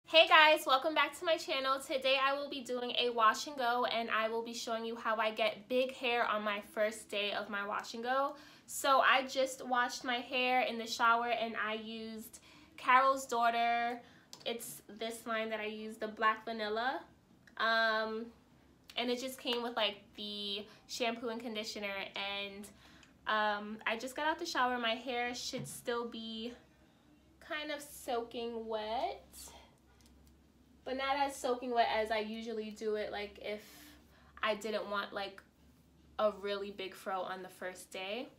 Hey guys, welcome back to my channel. Today I will be doing a wash and go and I will be showing you how I get big hair on my first day of my wash and go. So I just washed my hair in the shower and I used Carol's Daughter. It's this line that I used, the black vanilla. And it just came with like the shampoo and conditioner, and I just got out the shower. My hair should still be kind of soaking wet, but not as soaking wet as I usually do it, like if I didn't want like a really big fro on the first day.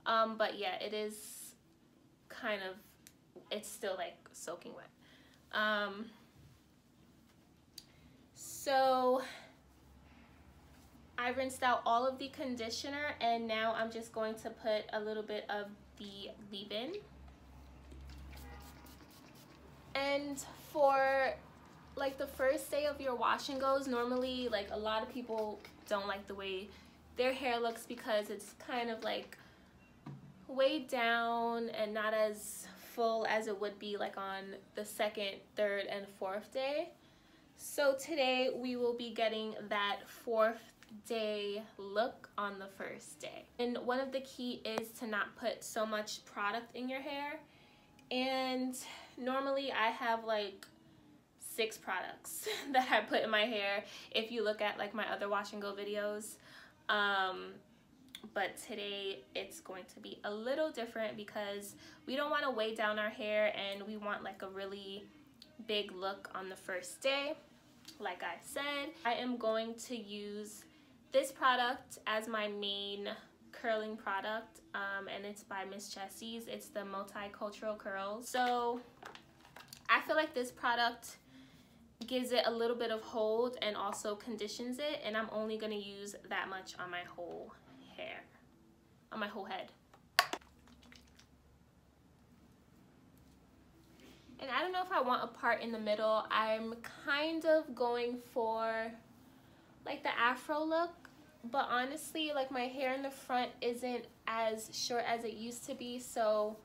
But yeah, it is kind of, it's still like soaking wet. So I rinsed out all of the conditioner and now I'm just going to put a little bit of the leave-in. And for like the first day of your wash and goes, normally like a lot of people don't like the way their hair looks because it's kind of like weighed down and not as full as it would be like on the second, third, and fourth day. So today we will be getting that fourth day look on the first day. And one of the key is to not put so much product in your hair. And normally I have like 6 products that I put in my hair if you look at like my other wash and go videos. But today it's going to be a little different because we don't want to weigh down our hair and we want like a really big look on the first day. Like I said, I am going to use this product as my main curling product, and it's by Miss Jessie's. It's the Multicultural Curls. So I feel like this product gives it a little bit of hold and also conditions it, and I'm only going to use that much on my whole hair, on my whole head. And I don't know if I want a part in the middle. I'm kind of going for like the afro look, but honestly like my hair in the front isn't as short as it used to be, so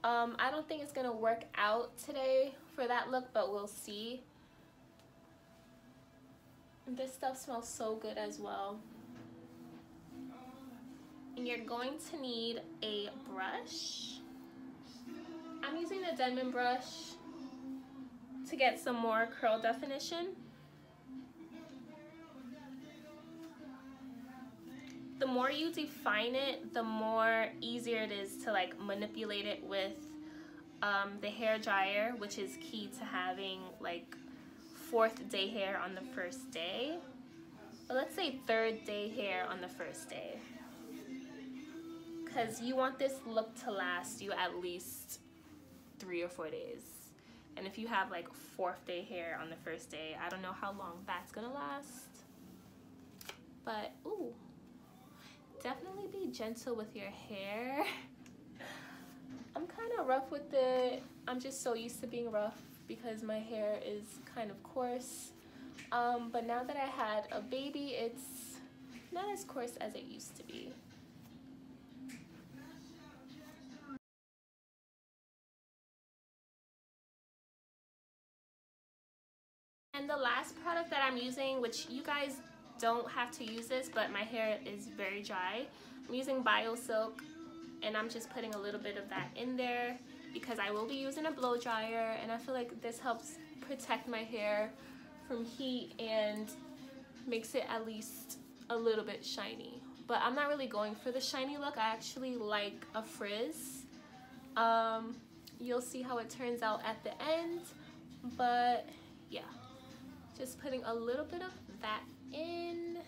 I don't think it's gonna work out today for that look, but we'll see. This stuff smells so good as well. And you're going to need a brush. I'm using the Denman brush to get some more curl definition. The more you define it, the more easier it is to like manipulate it with the hair dryer, which is key to having like 4th day hair on the first day. But let's say 3rd day hair on the first day, because you want this look to last you at least 3 or 4 days. And if you have like 4th day hair on the first day, I don't know how long that's gonna last. But ooh, definitely be gentle with your hair. I'm kind of rough with it. I'm just so used to being rough because my hair is kind of coarse. But now that I had a baby, it's not as coarse as it used to be. And the last product that I'm using, which you guys don't have to use this, but my hair is very dry, I'm using BioSilk, and I'm just putting a little bit of that in there because I will be using a blow dryer, and I feel like this helps protect my hair from heat and makes it at least a little bit shiny. But I'm not really going for the shiny look. I actually like a frizz. You'll see how it turns out at the end, but yeah, just putting a little bit of that in.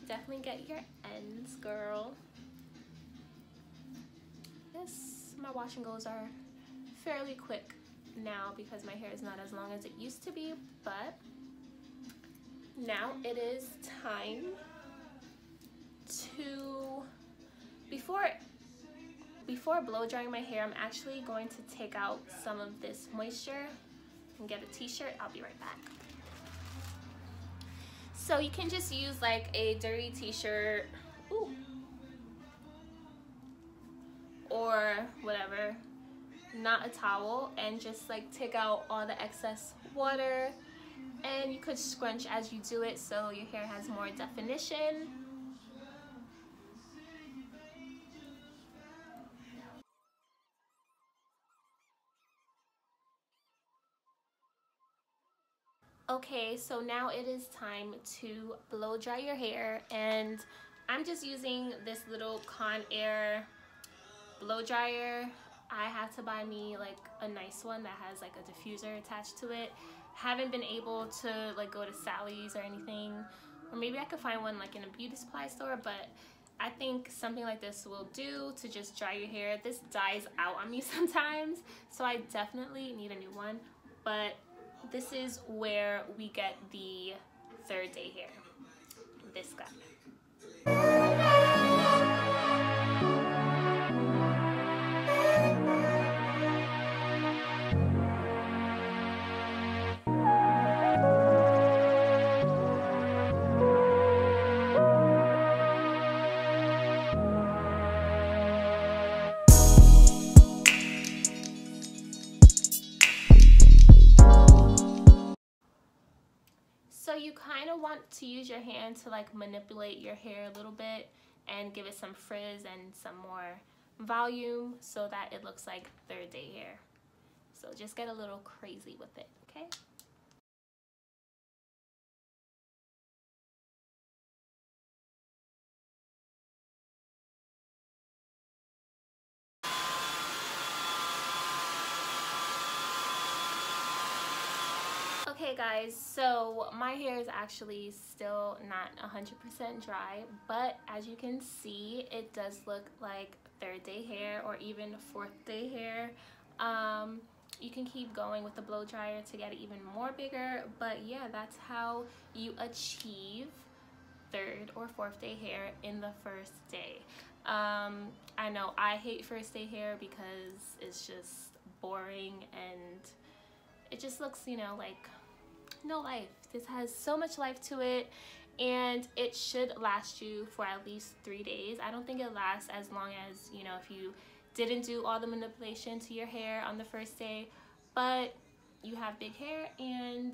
Definitely get your ends, girl. Yes, my wash and goes are fairly quick now because my hair is not as long as it used to be, but now it is time to, before blow drying my hair, I'm actually going to take out some of this moisture and get a t-shirt. I'll be right back. So you can just use like a dirty t-shirt, or whatever, not a towel, and just like take out all the excess water. And you could scrunch as you do it so your hair has more definition. Okay, so now it is time to blow dry your hair, and I'm just using this little Conair blow dryer. I have to buy me like a nice one that has like a diffuser attached to it. Haven't been able to like go to Sally's or anything, or maybe I could find one like in a beauty supply store, but I think something like this will do to just dry your hair. This dies out on me sometimes, so I definitely need a new one. But this is where we get the third day hair. This guy. So you kind of want to use your hand to like manipulate your hair a little bit and give it some frizz and some more volume so that it looks like third day hair. So just get a little crazy with it, okay? Okay guys, so my hair is actually still not 100% dry, but as you can see, it does look like third day hair or even fourth day hair. You can keep going with the blow dryer to get it even more bigger, but yeah, that's how you achieve third or fourth day hair in the first day. I know I hate first day hair because it's just boring and it just looks, you know, like no life. This has so much life to it, and it should last you for at least 3 days. I don't think it lasts as long as, you know, if you didn't do all the manipulation to your hair on the first day, but you have big hair, and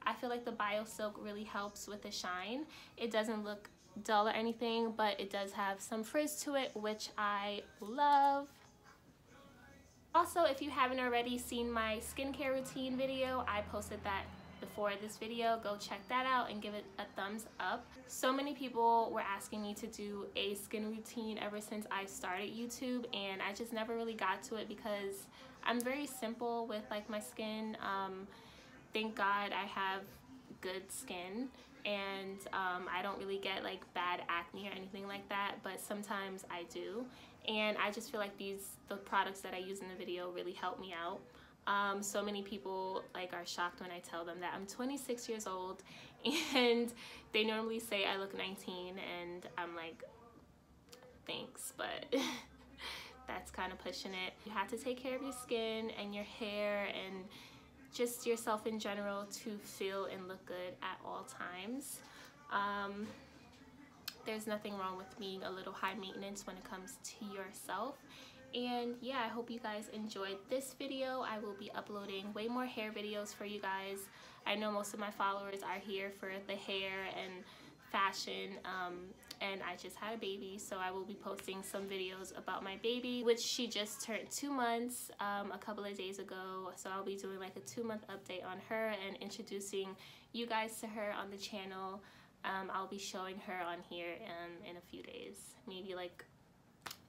I feel like the Bio Silk really helps with the shine. It doesn't look dull or anything, but it does have some frizz to it, which I love. Also, if you haven't already seen my skincare routine video, I posted that before this video. Go check that out and give it a thumbs up. So many people were asking me to do a skin routine ever since I started YouTube, and I just never really got to it because I'm very simple with like my skin. Thank God I have good skin, and I don't really get like bad acne or anything like that, but sometimes I do, and I just feel like the products that I use in the video really help me out. So many people like are shocked when I tell them that I'm 26 years old, and they normally say I look 19, and I'm like, thanks, but that's kind of pushing it. You have to take care of your skin and your hair and just yourself in general to feel and look good at all times. There's nothing wrong with being a little high maintenance when it comes to yourself. And yeah, I hope you guys enjoyed this video. I will be uploading way more hair videos for you guys. I know most of my followers are here for the hair and fashion, and I just had a baby, so I will be posting some videos about my baby, which she just turned 2 months a couple of days ago. So I'll be doing like a 2-month update on her and introducing you guys to her on the channel. I'll be showing her on here in a few days, maybe like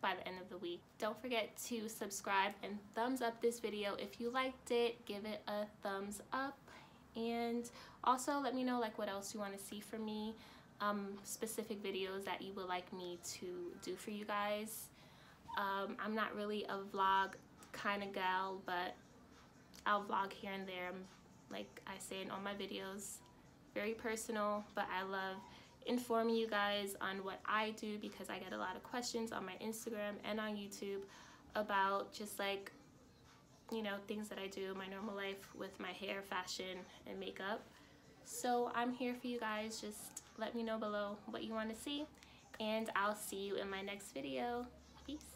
by the end of the week. Don't forget to subscribe and thumbs up this video if you liked it. Give it a thumbs up, and also let me know like what else you want to see from me, specific videos that you would like me to do for you guys. I'm not really a vlog kind of gal, but I'll vlog here and there. Like I say in all my videos, very personal, but I love informing you guys on what I do because I get a lot of questions on my Instagram and on YouTube about just like, you know, things that I do in my normal life with my hair, fashion, and makeup. So I'm here for you guys. Just let me know below what you want to see, and I'll see you in my next video. Peace.